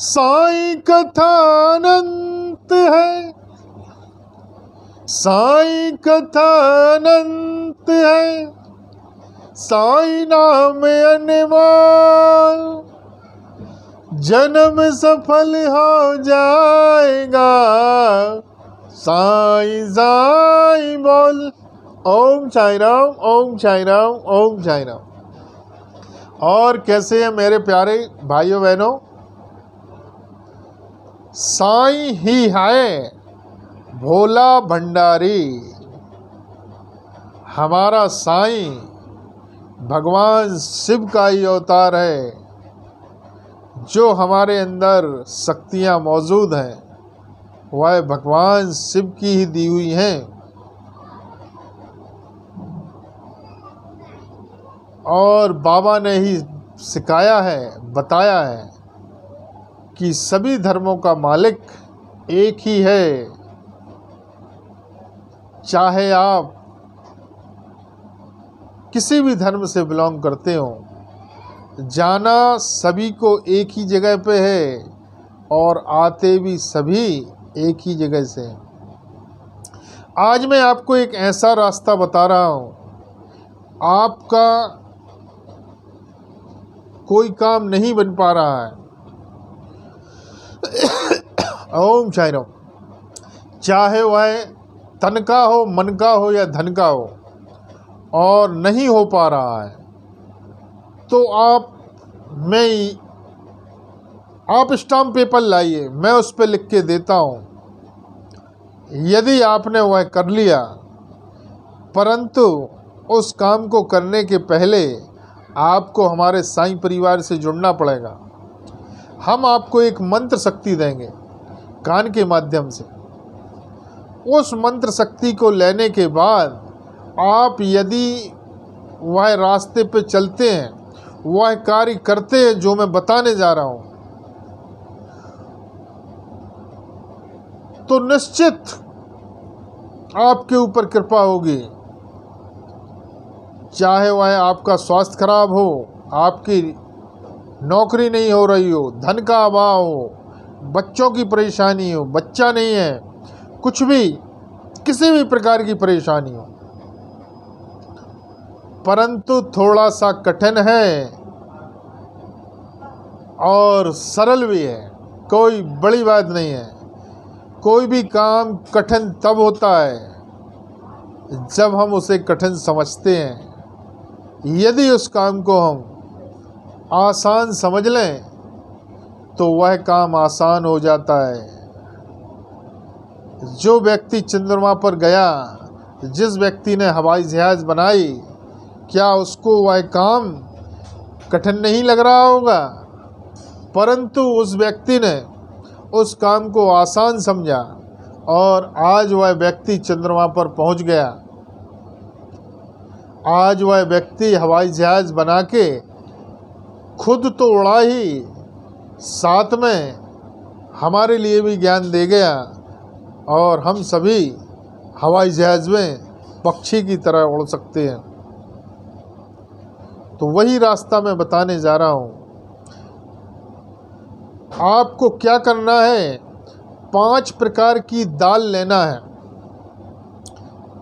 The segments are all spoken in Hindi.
साईं कथा अनंत है, साईं कथा अनंत है, साईं नाम अनमोल, जन्म सफल हो जाएगा, साईं साईं बोल। ओम साईं राम, ओम साईं राम, ओम साईं राम। और कैसे हैं मेरे प्यारे भाइयों बहनों? साईं ही है भोला भंडारी। हमारा साईं भगवान शिव का ही अवतार है। जो हमारे अंदर शक्तियाँ मौजूद हैं वह भगवान शिव की ही दी हुई हैं। और बाबा ने ही सिखाया है, बताया है कि सभी धर्मों का मालिक एक ही है। चाहे आप किसी भी धर्म से बिलोंग करते हो, जाना सभी को एक ही जगह पे है और आते भी सभी एक ही जगह से। आज मैं आपको एक ऐसा रास्ता बता रहा हूँ, आपका कोई काम नहीं बन पा रहा है। ओम साईं राम। चाहे वह तन का हो, मन का हो या धन का हो, और नहीं हो पा रहा है, तो आप स्टाम्प पेपर लाइए, मैं उस पर लिख के देता हूँ। यदि आपने वह कर लिया, परंतु उस काम को करने के पहले आपको हमारे साईं परिवार से जुड़ना पड़ेगा। हम आपको एक मंत्र शक्ति देंगे कान के माध्यम से। उस मंत्र शक्ति को लेने के बाद आप यदि वह रास्ते पे चलते हैं, वह कार्य करते हैं जो मैं बताने जा रहा हूँ, तो निश्चित आपके ऊपर कृपा होगी। चाहे वह आपका स्वास्थ्य खराब हो, आपकी नौकरी नहीं हो रही हो, धन का अभाव हो, बच्चों की परेशानी हो, बच्चा नहीं है, कुछ भी, किसी भी प्रकार की परेशानी हो, परंतु थोड़ा सा कठिन है और सरल भी है, कोई बड़ी बात नहीं है। कोई भी काम कठिन तब होता है जब हम उसे कठिन समझते हैं। यदि उस काम को हम आसान समझ लें तो वह काम आसान हो जाता है। जो व्यक्ति चंद्रमा पर गया, जिस व्यक्ति ने हवाई जहाज बनाई, क्या उसको वह काम कठिन नहीं लग रहा होगा? परंतु उस व्यक्ति ने उस काम को आसान समझा और आज वह व्यक्ति चंद्रमा पर पहुंच गया। आज वह व्यक्ति हवाई जहाज बना के खुद तो उड़ा ही, साथ में हमारे लिए भी ज्ञान दे गया और हम सभी हवाई जहाज में पक्षी की तरह उड़ सकते हैं। तो वही रास्ता मैं बताने जा रहा हूँ। आपको क्या करना है? 5 प्रकार की दाल लेना है,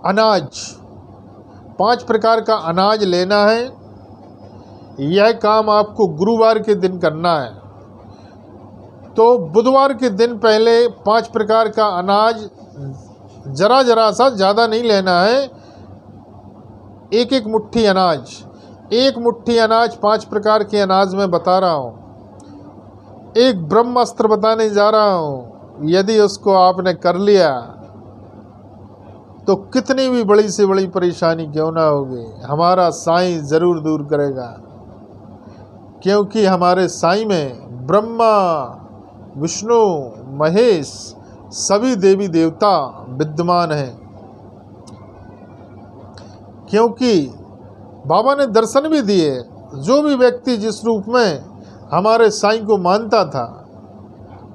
अनाज, 5 प्रकार का अनाज लेना है। यह काम आपको गुरुवार के दिन करना है। तो बुधवार के दिन पहले 5 प्रकार का अनाज, जरा सा, ज़्यादा नहीं लेना है, एक मुट्ठी अनाज, 1 मुट्ठी अनाज, 5 प्रकार के अनाज में बता रहा हूँ। एक ब्रह्मास्त्र बताने जा रहा हूँ। यदि उसको आपने कर लिया तो कितनी भी बड़ी से बड़ी परेशानी क्यों ना होगी, हमारा साईं ज़रूर दूर करेगा। क्योंकि हमारे साईं में ब्रह्मा, विष्णु, महेश, सभी देवी देवता विद्यमान हैं। क्योंकि बाबा ने दर्शन भी दिए। जो भी व्यक्ति जिस रूप में हमारे साईं को मानता था,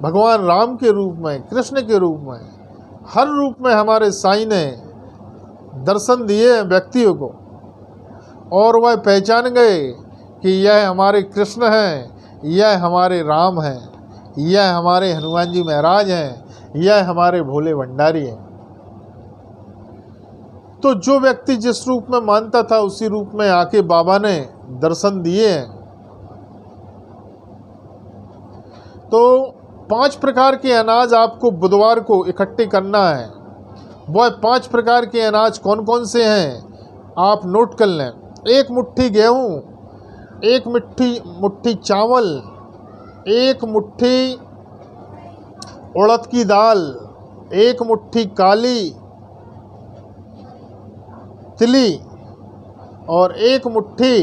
भगवान राम के रूप में, कृष्ण के रूप में, हर रूप में हमारे साईं ने दर्शन दिए व्यक्तियों को, और वह पहचान गए कि यह हमारे कृष्ण हैं, यह हमारे राम हैं, यह हमारे हनुमान जी महाराज हैं, यह हमारे भोले भंडारी हैं। तो जो व्यक्ति जिस रूप में मानता था उसी रूप में आके बाबा ने दर्शन दिए हैं। तो 5 प्रकार के अनाज आपको बुधवार को इकट्ठे करना है। वह 5 प्रकार के अनाज कौन कौन से हैं आप नोट कर लें। 1 मुट्ठी गेहूँ, 1 मुट्ठी चावल, 1 मुट्ठी उड़द की दाल, 1 मुट्ठी काली तिली और 1 मुट्ठी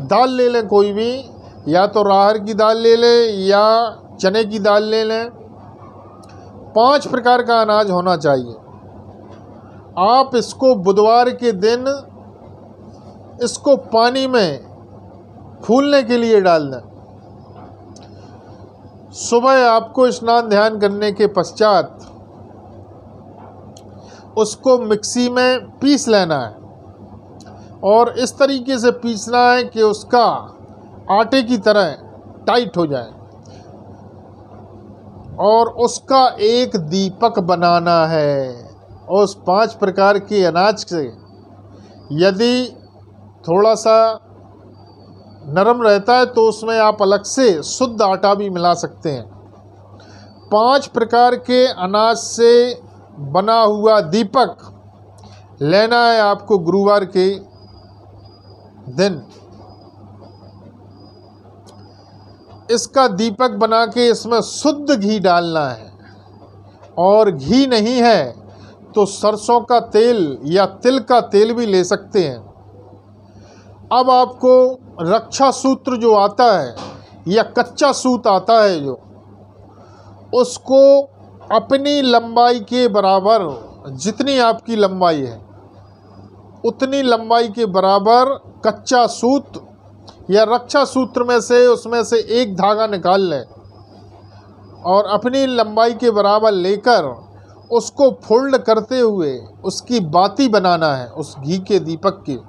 दाल ले लें कोई भी, या तो राहर की दाल ले लें या चने की दाल ले लें। 5 प्रकार का अनाज होना चाहिए। आप इसको बुधवार के दिन इसको पानी में फूलने के लिए डाल दें। सुबह आपको स्नान ध्यान करने के पश्चात उसको मिक्सी में पीस लेना है और इस तरीके से पीसना है कि उसका आटे की तरह टाइट हो जाए और उसका एक दीपक बनाना है। उस 5 प्रकार के अनाज से यदि थोड़ा सा नरम रहता है तो उसमें आप अलग से शुद्ध आटा भी मिला सकते हैं। 5 प्रकार के अनाज से बना हुआ दीपक लेना है आपको गुरुवार के दिन। इसका दीपक बना के इसमें शुद्ध घी डालना है और घी नहीं है तो सरसों का तेल या तिल का तेल भी ले सकते हैं। अब आपको रक्षा सूत्र जो आता है या कच्चा सूत आता है जो, उसको अपनी लंबाई के बराबर, जितनी आपकी लंबाई है उतनी लंबाई के बराबर कच्चा सूत या रक्षा सूत्र में से उसमें से एक धागा निकाल लें और अपनी लंबाई के बराबर लेकर उसको फोल्ड करते हुए उसकी बाती बनाना है उस घी के दीपक की।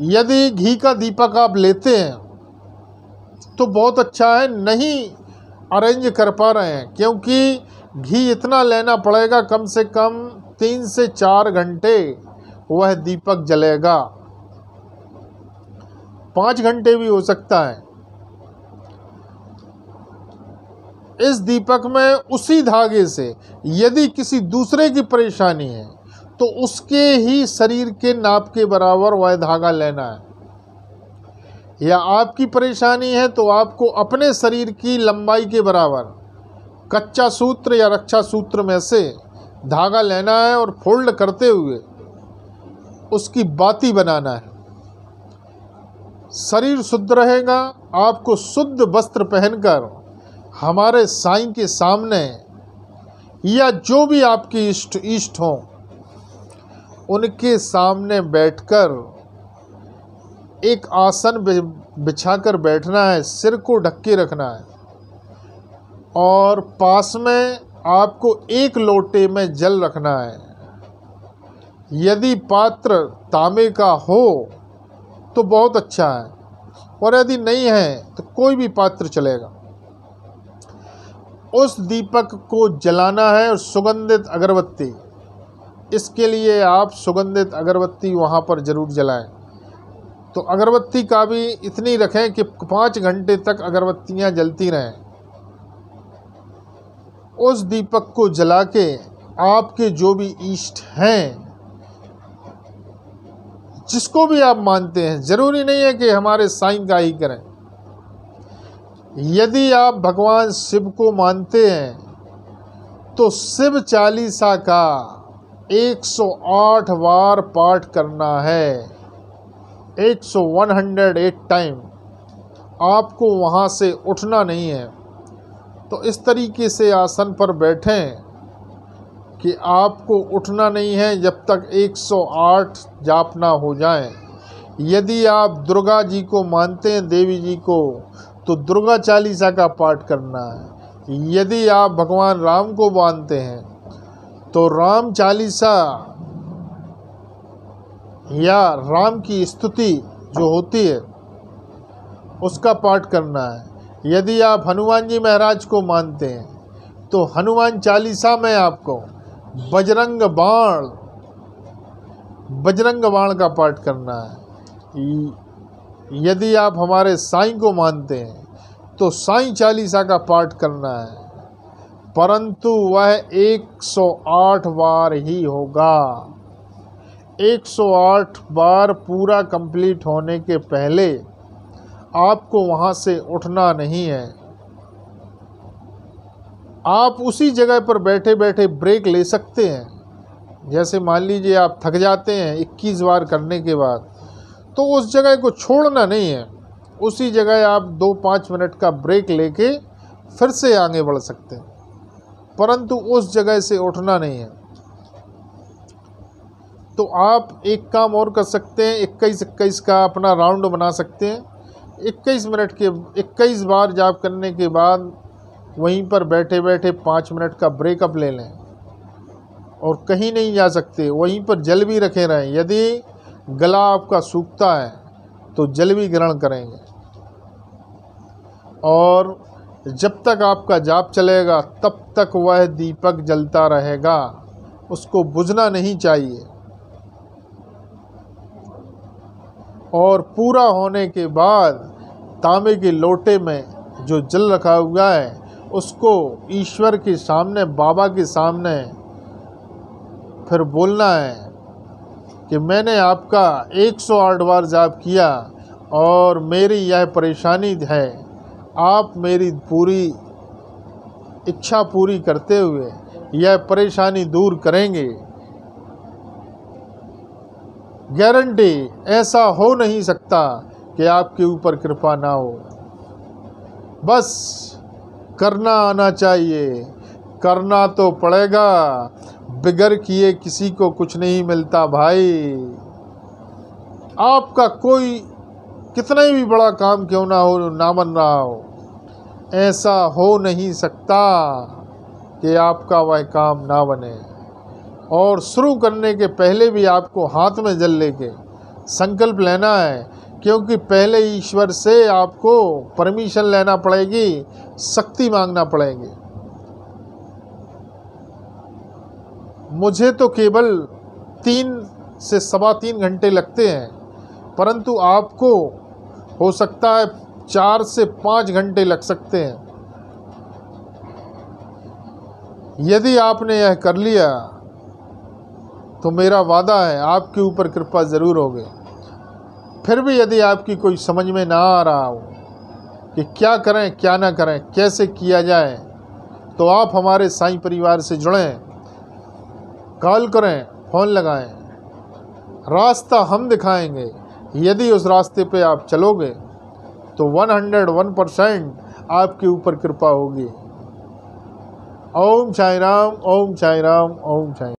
यदि घी का दीपक आप लेते हैं तो बहुत अच्छा है, नहीं अरेंज कर पा रहे हैं क्योंकि घी इतना लेना पड़ेगा, कम से कम 3 से 4 घंटे वह दीपक जलेगा, 5 घंटे भी हो सकता है। इस दीपक में उसी धागे से यदि किसी दूसरे की परेशानी है तो उसके ही शरीर के नाप के बराबर वह धागा लेना है, या आपकी परेशानी है तो आपको अपने शरीर की लंबाई के बराबर कच्चा सूत्र या रक्षा सूत्र में से धागा लेना है और फोल्ड करते हुए उसकी बाती बनाना है। शरीर शुद्ध रहेगा। आपको शुद्ध वस्त्र पहनकर हमारे साईं के सामने या जो भी आपके इष्ट हों उनके सामने बैठकर एक आसन बिछाकर बैठना है, सिर को ढक के रखना है और पास में आपको 1 लोटे में जल रखना है। यदि पात्र तांबे का हो तो बहुत अच्छा है और यदि नहीं है तो कोई भी पात्र चलेगा। उस दीपक को जलाना है और सुगंधित अगरबत्ती, इसके लिए आप सुगंधित अगरबत्ती वहाँ पर ज़रूर जलाएं। तो अगरबत्ती का भी इतनी रखें कि 5 घंटे तक अगरबत्तियाँ जलती रहें। उस दीपक को जला के आपके जो भी इष्ट हैं, जिसको भी आप मानते हैं, ज़रूरी नहीं है कि हमारे साईं का ही करें। यदि आप भगवान शिव को मानते हैं तो शिव चालीसा का 108 बार पाठ करना है, 108 टाइम। आपको वहाँ से उठना नहीं है। तो इस तरीके से आसन पर बैठें कि आपको उठना नहीं है जब तक 108 जाप ना हो जाए। यदि आप दुर्गा जी को मानते हैं, देवी जी को, तो दुर्गा चालीसा का पाठ करना है। यदि आप भगवान राम को मानते हैं तो राम चालीसा या राम की स्तुति जो होती है उसका पाठ करना है। यदि आप हनुमान जी महाराज को मानते हैं तो हनुमान चालीसा में आपको बजरंग बाण का पाठ करना है। यदि आप हमारे साईं को मानते हैं तो साईं चालीसा का पाठ करना है, परंतु वह 108 बार ही होगा। 108 बार पूरा कंप्लीट होने के पहले आपको वहाँ से उठना नहीं है। आप उसी जगह पर बैठे बैठे ब्रेक ले सकते हैं। जैसे मान लीजिए आप थक जाते हैं 21 बार करने के बाद, तो उस जगह को छोड़ना नहीं है, उसी जगह आप 2-5 मिनट का ब्रेक लेके फिर से आगे बढ़ सकते हैं, परंतु उस जगह से उठना नहीं है। तो आप एक काम और कर सकते हैं, 21-21 का अपना राउंड बना सकते हैं। 21 मिनट के 21 बार जाप करने के बाद वहीं पर बैठे बैठे 5 मिनट का ब्रेकअप ले लें और कहीं नहीं जा सकते, वहीं पर जल भी रखे रहें। यदि गला आपका सूखता है तो जल भी ग्रहण करेंगे, और जब तक आपका जाप चलेगा तब तक वह दीपक जलता रहेगा, उसको बुझना नहीं चाहिए। और पूरा होने के बाद तांबे के लोटे में जो जल रखा हुआ है उसको ईश्वर के सामने, बाबा के सामने फिर बोलना है कि मैंने आपका 108 बार जाप किया और मेरी यह परेशानी है, आप मेरी पूरी इच्छा पूरी करते हुए यह परेशानी दूर करेंगे। गारंटी, ऐसा हो नहीं सकता कि आपके ऊपर कृपा ना हो। बस करना आना चाहिए, करना तो पड़ेगा, बगैर किए किसी को कुछ नहीं मिलता भाई। आपका कोई कितना भी बड़ा काम क्यों ना हो, ना बन रहा हो, ऐसा हो नहीं सकता कि आपका वह काम ना बने। और शुरू करने के पहले भी आपको हाथ में जल लेके संकल्प लेना है, क्योंकि पहले ईश्वर से आपको परमिशन लेना पड़ेगी, शक्ति मांगना पड़ेगी। मुझे तो केवल 3 से 3.25 घंटे लगते हैं, परंतु आपको हो सकता है 4 से 5 घंटे लग सकते हैं। यदि आपने यह कर लिया तो मेरा वादा है आपके ऊपर कृपा ज़रूर होगी। फिर भी यदि आपकी कोई समझ में ना आ रहा हो कि क्या करें क्या ना करें, कैसे किया जाए, तो आप हमारे साईं परिवार से जुड़ें, कॉल करें, फ़ोन लगाएं, रास्ता हम दिखाएंगे। यदि उस रास्ते पे आप चलोगे तो 101% आपके ऊपर कृपा होगी। ओम साई राम, ओम साई राम, ओम साई।